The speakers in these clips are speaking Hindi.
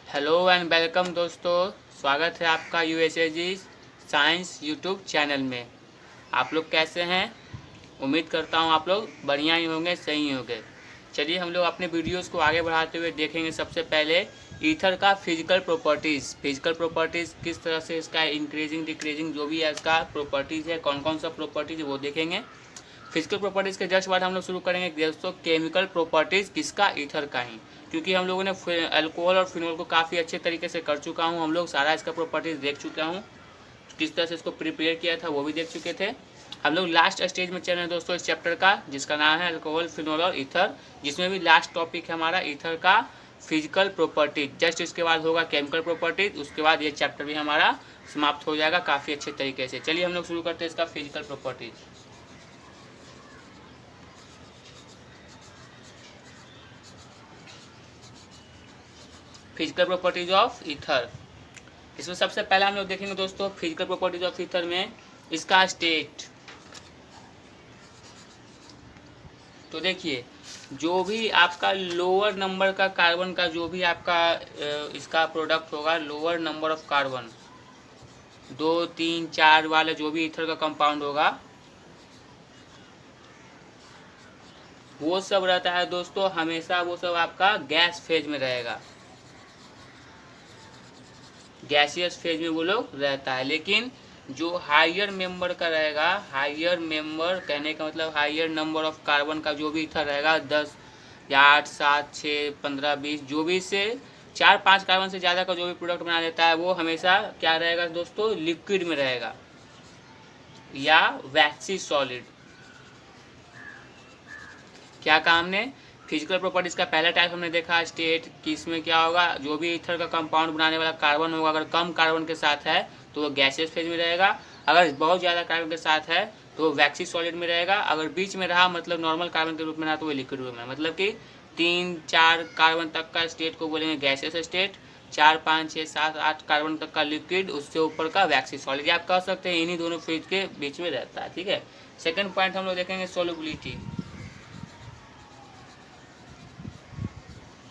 हेलो एंड वेलकम दोस्तों। स्वागत है आपका यूएसएजी साइंस यूट्यूब चैनल में। आप लोग कैसे हैं? उम्मीद करता हूं आप लोग बढ़िया ही होंगे, सही होंगे। चलिए हम लोग अपने वीडियोस को आगे बढ़ाते हुए देखेंगे। सबसे पहले ईथर का फिजिकल प्रॉपर्टीज़ किस तरह से इसका इंक्रीजिंग डिक्रीजिंग जो भी है इसका प्रॉपर्टीज़ है, कौन कौन सा प्रॉपर्टीज़ है वो देखेंगे। फिजिकल प्रॉपर्टीज़ के जस्ट बाद हम लोग शुरू करेंगे दोस्तों केमिकल प्रॉपर्टीज़ किसका, ईथर का ही। क्योंकि हम लोगों ने अल्कोहल और फिनोल को काफ़ी अच्छे तरीके से कर चुका हूँ, हम लोग सारा इसका प्रॉपर्टीज़ देख चुका हूँ, किस तरह से इसको प्रिपेयर किया था वो भी देख चुके थे। हम लोग लास्ट स्टेज में चल रहे हैं दोस्तों इस चैप्टर का, जिसका नाम है अल्कोहल, फिनोल और ईथर, जिसमें भी लास्ट टॉपिक है हमारा ईथर का फिजिकल प्रॉपर्टीज। जस्ट इसके बाद होगा केमिकल प्रॉपर्टीज, उसके बाद ये चैप्टर भी हमारा समाप्त हो जाएगा काफ़ी अच्छे तरीके से। चलिए हम लोग शुरू करते हैं इसका physical properties. Physical properties of ether. इसमें सबसे पहले हम लोग देखेंगे दोस्तों फिजिकल प्रॉपर्टीज ऑफ ईथर में इसका स्टेट। तो देखिए जो भी आपका लोअर नंबर का कार्बन का जो भी आपका इसका प्रोडक्ट होगा, लोअर नंबर ऑफ कार्बन 2, 3, 4 वाले जो भी ईथर का कंपाउंड होगा वो सब रहता है दोस्तों, हमेशा वो सब आपका गैस फेज में रहेगा, गैसियस फेज में वो लोग रहता है। लेकिन जो हायर मेंबर का रहेगा, हायर मेंबर कहने का मतलब हायर नंबर ऑफ कार्बन का जो भी ईथर रहेगा, 10 या 8, 7, 6, 15, 20 जो भी से 4-5 कार्बन से ज़्यादा का जो भी प्रोडक्ट बना देता है वो हमेशा क्या रहेगा दोस्तों, लिक्विड में रहेगा या वैक्सी सॉलिड। क्या कहा हमने? फिजिकल प्रॉपर्टीज का पहला टाइप हमने देखा स्टेट कि इसमें क्या होगा, जो भी ईथर का कंपाउंड बनाने वाला कार्बन होगा अगर कम कार्बन के साथ है तो वो गैसियस फेज में रहेगा, अगर बहुत ज़्यादा कार्बन के साथ है तो वो वैक्सी सॉलिड में रहेगा, अगर बीच में रहा मतलब नॉर्मल कार्बन के रूप में रहा तो वो लिक्विड रूप में। मतलब कि 3-4 कार्बन तक का स्टेट को बोलेंगे गैसियस स्टेट, 4, 5, 6, 7, 8 कार्बन तक का लिक्विड, उससे ऊपर का वैक्सी सॉलिड। आप कह सकते हैं इन्हीं दोनों फेज के बीच में रहता है। ठीक है। सेकेंड पॉइंट हम लोग देखेंगे सोलबिलिटी।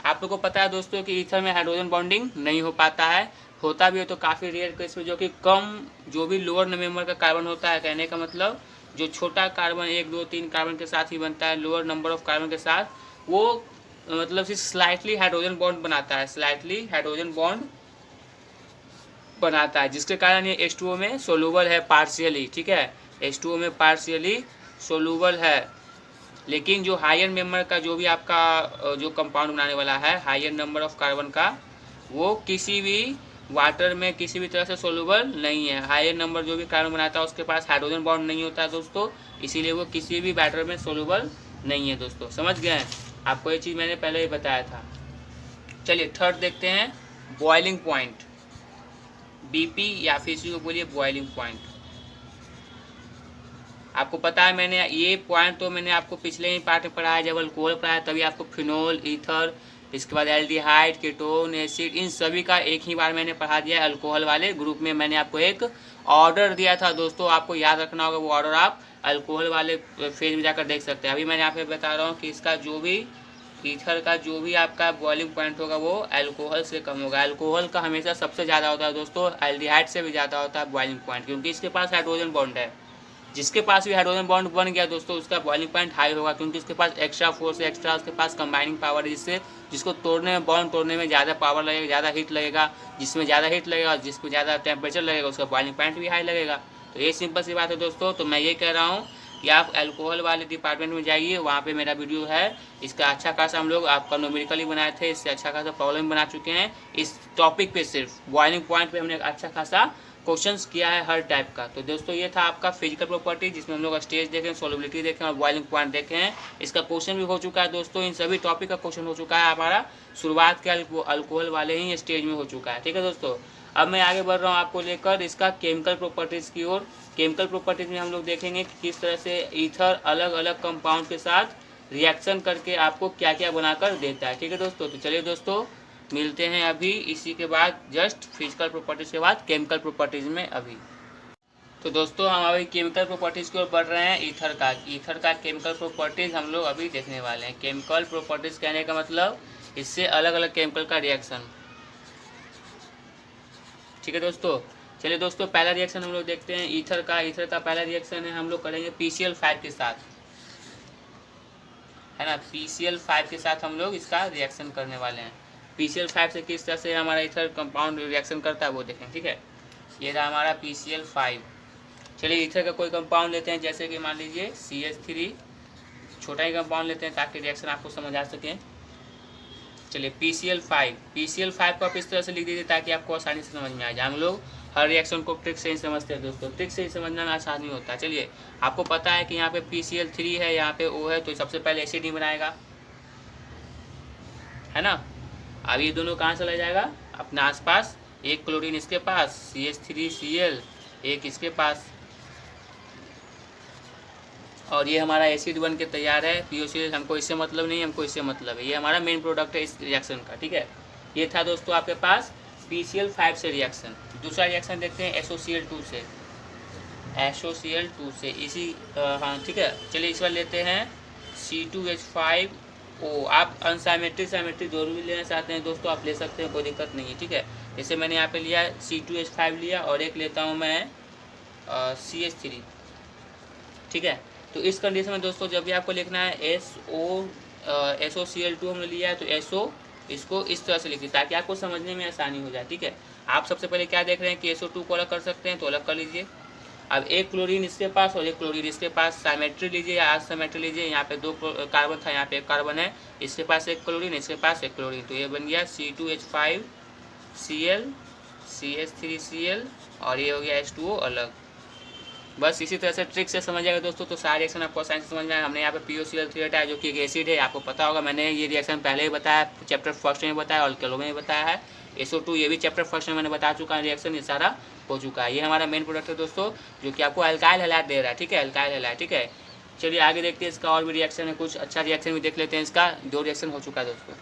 आप लोग को पता है दोस्तों कि ईथर में हाइड्रोजन बॉन्डिंग नहीं हो पाता है, होता भी है तो काफ़ी रेयर केस में, जो कि कम जो भी लोअर नंबर का कार्बन होता है, कहने का मतलब जो छोटा कार्बन 1, 2, 3 कार्बन के साथ ही बनता है, लोअर नंबर ऑफ कार्बन के साथ वो मतलब सिर्फ स्लाइटली हाइड्रोजन बॉन्ड बनाता है, स्लाइटली हाइड्रोजन बॉन्ड बनाता है, जिसके कारण ये H2O में सोलूबल है पार्शियली। ठीक है, H2O में पार्शियली सोलूबल है। लेकिन जो हायर मेंबर का जो भी आपका जो कंपाउंड बनाने वाला है हायर नंबर ऑफ कार्बन का, वो किसी भी वाटर में किसी भी तरह से सोलूबल नहीं है। हायर नंबर जो भी कार्बन बनाता है उसके पास हाइड्रोजन बॉन्ड नहीं होता है दोस्तों, इसीलिए वो किसी भी वाटर में सोलूबल नहीं है दोस्तों। समझ गए हैं? आपको ये चीज़ मैंने पहले ही बताया था। चलिए थर्ड देखते हैं, बॉइलिंग पॉइंट, बीपी या फिर इसी को बोलिए बॉइलिंग पॉइंट। आपको पता है मैंने ये पॉइंट तो मैंने आपको पिछले ही पार्ट में पढ़ाया, जब अल्कोहल पढ़ाया तभी आपको फिनोल, ईथर, इसके बाद एल्डिहाइड, कीटोन, एसिड, इन सभी का एक ही बार मैंने पढ़ा दिया। अल्कोहल वाले ग्रुप में मैंने आपको एक ऑर्डर दिया था दोस्तों, आपको याद रखना होगा वो ऑर्डर, आप अल्कोहल वाले फेज में जाकर देख सकते हैं। अभी मैंने यहाँ पे बता रहा हूँ कि इसका जो भी ईथर का जो भी आपका बॉइलिंग पॉइंट होगा वो अल्कोहल से कम होगा। अल्कोहल का हमेशा सबसे ज़्यादा होता है दोस्तों, एल्डिहाइड से भी ज़्यादा होता है बॉइलिंग पॉइंट, क्योंकि इसके पास हाइड्रोजन बॉन्ड है। जिसके पास भी हाइड्रोजन बॉन्ड बन गया दोस्तों उसका बॉइलिंग पॉइंट हाई होगा, क्योंकि उसके पास एक्स्ट्रा फोर्स है, एक्स्ट्रा उसके पास कंबाइनिंग पावर है, जिससे जिसको तोड़ने में, बॉन्ड तोड़ने में ज़्यादा पावर लगेगा, ज़्यादा हीट लगेगा, जिसमें ज़्यादा हीट लगेगा और जिसमें ज़्यादा टेम्परेचर लगेगा उसका बॉइलिंग पॉइंट भी हाई लगेगा। तो ये सिंपल सी बात है दोस्तों। तो मैं ये कह रहा हूँ कि आप अल्कोहल वाले डिपार्टमेंट में जाइए, वहाँ पे मेरा वीडियो है, इसका अच्छा खासा हम लोग आपका न्यूमेरिकली बनाए थे, इससे अच्छा खासा प्रॉब्लम बना चुके हैं इस टॉपिक पे, सिर्फ बॉइलिंग पॉइंट पे हमने अच्छा खासा क्वेश्चंस किया है हर टाइप का। तो दोस्तों ये था आपका फिजिकल प्रॉपर्टी, जिसमें हम लोग स्टेज देखें, सोलिबिलिटी देखें और बॉइलिंग पॉइंट देखे हैं। इसका क्वेश्चन भी हो चुका है दोस्तों, इन सभी टॉपिक का क्वेश्चन हो चुका है हमारा शुरुआत के अल्कोहल वाले ही स्टेज में हो चुका है। ठीक है दोस्तों, अब मैं आगे बढ़ रहा हूँ आपको लेकर इसका केमिकल प्रॉपर्टीज़ की ओर। केमिकल प्रॉपर्टीज़ में हम लोग देखेंगे कि किस तरह से ईथर अलग अलग कंपाउंड के साथ रिएक्शन करके आपको क्या क्या बनाकर देता है। ठीक है दोस्तों, तो चलिए दोस्तों मिलते हैं अभी इसी के बाद, जस्ट फिजिकल प्रॉपर्टीज के बाद केमिकल प्रॉपर्टीज में अभी। तो दोस्तों हम अभी केमिकल प्रॉपर्टीज की ओर बढ़ रहे हैं। ईथर का केमिकल प्रॉपर्टीज हम लोग अभी देखने वाले हैं। केमिकल प्रॉपर्टीज कहने का मतलब इससे अलग अलग केमिकल का रिएक्शन। ठीक है दोस्तों। चलिए दोस्तों, पहला रिएक्शन हम लोग देखते हैं ईथर का। ईथर का पहला रिएक्शन है, हम लोग करेंगे PCl5 के साथ, है ना। PCl5 के साथ हम लोग इसका रिएक्शन करने वाले हैं। PCl5 से किस तरह से हमारा ईथर कंपाउंड रिएक्शन करता है वो देखें, ठीक है। ये रहा हमारा PCl5। चलिए ईथर का कोई कंपाउंड लेते हैं, जैसे कि मान लीजिए CH3, छोटा ही कंपाउंड लेते हैं ताकि रिएक्शन आपको समझ आ सके। चलिए PCl5 को आप इस तरह से लिख दीजिए ताकि आपको आसानी से समझ में आ जाए। हम लोग हर रिएक्शन को ट्रिक से ही समझते हैं दोस्तों, ट्रिक से ही समझना में आसानी होता है। चलिए, आपको पता है कि यहाँ पे PCl3 है, यहाँ पे O है, तो सबसे पहले एसिड ही बनाएगा, है ना। अब ये दोनों कहाँ चला जाएगा, अपने आसपास। एक क्लोरीन इसके पास, CH3Cl, एक इसके पास, और ये हमारा एसिड बन के तैयार है POCl। हमको इससे मतलब नहीं, हमको इससे मतलब है, ये हमारा मेन प्रोडक्ट है इस रिएक्शन का, ठीक है। ये था दोस्तों आपके पास PCl5 से रिएक्शन। दूसरा रिएक्शन देखते हैं SOCl2 से, SOCl2 से इसी हाँ ठीक है। चलिए इस बार लेते हैं C2H5O। आप अनसाइमेट्रिक साइमेट्रिक जो भी लेना चाहते हैं दोस्तों आप ले सकते हैं, कोई दिक्कत नहीं है, ठीक है। जैसे मैंने यहाँ पे लिया C2H5 लिया, और एक लेता हूँ मैं CH3, ठीक है। तो इस कंडीशन में दोस्तों जब भी आपको लिखना है SOCl2 हमने लिया है, तो SO इसको इस तरह से लिखिए ताकि आपको समझने में आसानी हो जाए, ठीक है। आप सबसे पहले क्या देख रहे हैं कि SO2 को अलग कर सकते हैं, तो अलग कर लीजिए। अब एक क्लोरीन इसके पास और एक क्लोरीन इसके पास, साइमेट्री लीजिए या असाइमेट्री लीजिए। यहाँ पे 2 कार्बन था, यहाँ पे एक कार्बन है, इसके पास एक क्लोरीन, इसके पास एक क्लोरीन, तो ये बन गया C2H5Cl, CH3Cl, और ये हो गया H2O अलग। बस इसी तरह से ट्रिक से समझिएगा दोस्तों, तो सारे रिएक्शन आपको आसानी से समझ में आए। हमने यहाँ पे POCl3 हटाया जो कि एक एसिड है, आपको पता होगा, मैंने ये रिएक्शन पहले ही बताया, चैप्टर फर्स्ट में बताया और अल्केनो में बताया है। SO2 ये भी चैप्टर फर्स्ट में मैंने बता चुका है, रिएक्शन ये सारा हो चुका है। ये हमारा मेन प्रोडक्ट है दोस्तों, जो कि आपको अल्काइल हैलाइड दे रहा है, ठीक है, अल्काइल हैलाइड, ठीक है। चलिए आगे देखते हैं इसका और भी रिएक्शन है, कुछ अच्छा रिएक्शन भी देख लेते हैं। इसका 2 रिएक्शन हो चुका है दोस्तों।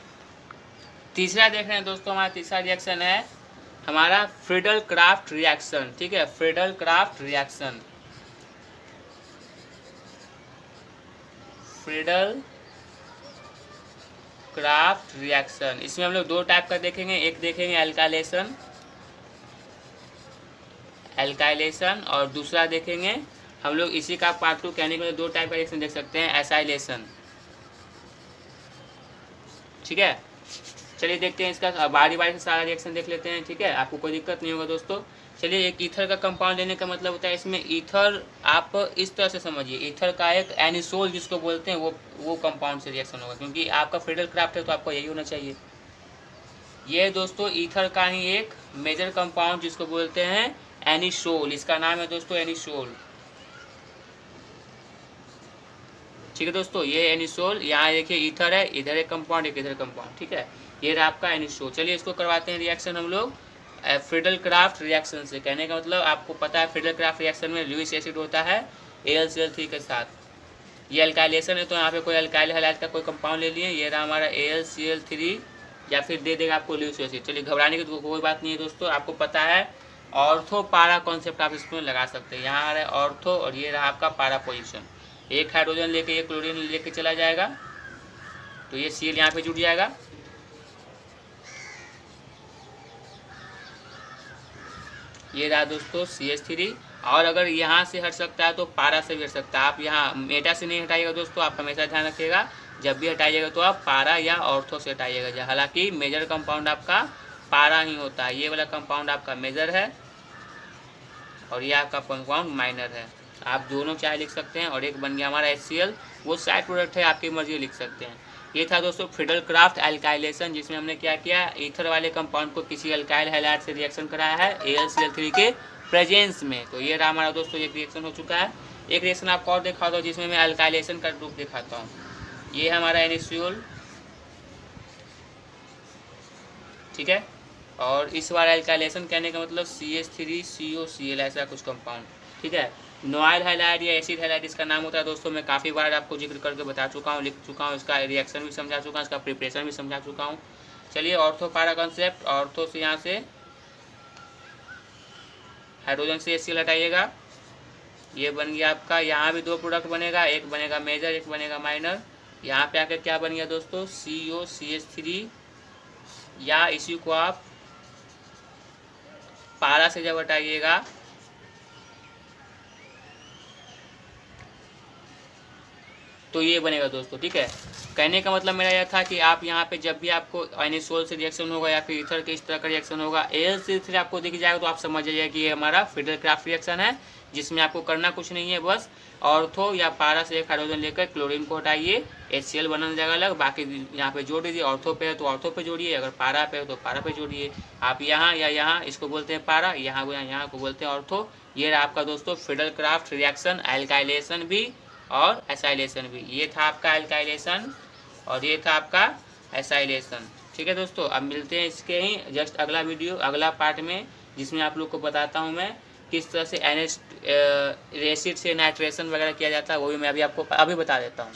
तीसरा देख रहे हैं दोस्तों, हमारा तीसरा रिएक्शन है हमारा फ्रीडल क्राफ्ट रिएक्शन, ठीक है, Friedel craft reaction, Friedel craft reaction. इसमें हम लोग 2 टाइप का देखेंगे, एक देखेंगे एल्काइलेशन, और दूसरा देखेंगे हम लोग इसी का पार्ट 2 कहने के लिए 2 टाइप का रिएक्शन देख सकते हैं, एसाइलेशन, ठीक है। चलिए देखते हैं इसका बारी बारी से सारा रिएक्शन देख लेते हैं, ठीक है, आपको कोई दिक्कत नहीं होगा दोस्तों। चलिए, एक ईथर का कंपाउंड लेने का मतलब होता है, इसमें ईथर आप इस तरह से समझिए, ईथर का एक एनिसोल जिसको बोलते हैं वो कंपाउंड से रिएक्शन होगा, क्योंकि आपका फ्रीडल क्राफ्ट है तो आपको यही होना चाहिए। ये दोस्तों ईथर का ही एक मेजर कंपाउंड जिसको बोलते हैं एनिसोल, इसका नाम है दोस्तों एनिसोल, ठीक है दोस्तों। ये एनिसोल, यहाँ देखिए ईथर है, इधर एक कंपाउंड, एक इधर कंपाउंड, ठीक है। ये रहा आपका एनिसोल। चलिए इसको करवाते हैं रिएक्शन हम लोग फ्रीडल क्राफ्ट रिएक्शन से। कहने का मतलब आपको पता है फ्रीडल क्राफ्ट रिएक्शन में लुईस एसिड होता है AlCl3 के साथ। ये अल्काइलेशन है, तो यहाँ पे कोई अल्काइल हैलाइड का कोई कंपाउंड ले लिए। ये रहा हमारा AlCl3, या फिर दे देगा आपको लुईस एसिड। चलिए घबराने की कोई बात नहीं है दोस्तों, आपको पता है ऑर्थो पारा कॉन्सेप्ट आप इसमें लगा सकते हैं। यहाँ आ रहा है ऑर्थो, और ये रहा आपका पारा पोजिशन। एक हाइड्रोजन लेके ये क्लोरीन लेके चला जाएगा, तो ये Cl यहाँ पे जुड़ जाएगा, ये रहा दोस्तों CH3। और अगर यहाँ से हट सकता है तो पारा से भी हट सकता है। आप यहाँ मेटा से नहीं हटाइएगा दोस्तों, आप हमेशा ध्यान रखिएगा, जब भी हटाइएगा तो आप पारा या ऑर्थो से हटाइएगा। हालांकि मेजर कंपाउंड आपका पारा ही होता है, ये वाला कंपाउंड आपका मेजर है और ये आपका कंपाउंड माइनर है। आप दोनों चाहे लिख सकते हैं, और एक बन गया हमारा HCl, वो साइड प्रोडक्ट है, आपकी मर्जी लिख सकते हैं। ये था दोस्तों फ्रीडल क्राफ्ट एल्काइलेशन, जिसमें हमने क्या किया, ईथर वाले कंपाउंड को किसी अल्काइल हैलाइड से रिएक्शन कराया है AlCl3 के प्रेजेंस में। तो ये रहा हमारा दोस्तों एक रिएक्शन हो चुका है। एक रिएक्शन आपको और दिखाता हूँ जिसमें मैं अल्काइलेशन का रूप दिखाता हूँ। ये हमारा एनिसोल, ठीक है, और इस बार एल्काइलेशन कहने का मतलब CH3COCl ऐसा कुछ कंपाउंड, ठीक है। नोआइल हैलाइड या एसिड हैलाइड इसका नाम होता है दोस्तों। मैं काफ़ी बार आपको जिक्र करके बता चुका हूँ, लिख चुका हूँ, इसका रिएक्शन भी समझा चुका हूँ, इसका प्रिपरेशन भी समझा चुका हूँ। चलिए ऑर्थो पारा कॉन्सेप्ट, ऑर्थो से यहाँ से हाइड्रोजन से HCl हटाइएगा, ये बन गया आपका, यहाँ भी 2 प्रोडक्ट बनेगा, एक बनेगा मेजर, एक बनेगा माइनर। यहाँ पे आकर क्या बन गया दोस्तों, COCH3, या इसी को आप पारा से जब हटाइएगा तो ये बनेगा दोस्तों। ठीक है, कहने का मतलब मेरा यह था कि आप यहाँ पे जब भी आपको एनिसोल से रिएक्शन होगा या फिर ईथर के इस तरह का रिएक्शन होगा, AlCl3 आपको दिख जाएगा तो आप समझ जाइए कि ये हमारा फिडेलक्राफ्ट रिएक्शन है, जिसमें आपको करना कुछ नहीं है, बस ऑर्थो या पारा से एक हाइड्रोजन लेकर क्लोरीन को हटाइए, HCl बनने जाएगा अलग, बाकी यहाँ पे जोड़ दीजिए। ऑर्थो पे है तो ऑर्थो पे जोड़िए, अगर पारा पे है तो पारा पे जोड़िए। आप यहाँ या यहाँ इसको बोलते हैं पारा, यहाँ को बोलते हैं ऑर्थो। ये रहा आपका दोस्तों फिडेलक्राफ्ट रिएक्शन, एल्काइलेशन भी और एसाइलेशन भी। ये था आपका एल्काइलेशन और ये था आपका एसाइलेशन। ठीक है दोस्तों, अब मिलते हैं इसके ही जस्ट अगला वीडियो, अगला पार्ट में, जिसमें आप लोग को बताता हूँ मैं किस तरह से एसिड से नाइट्रेशन वगैरह किया जाता है, वो भी मैं अभी आपको अभी बता देता हूँ।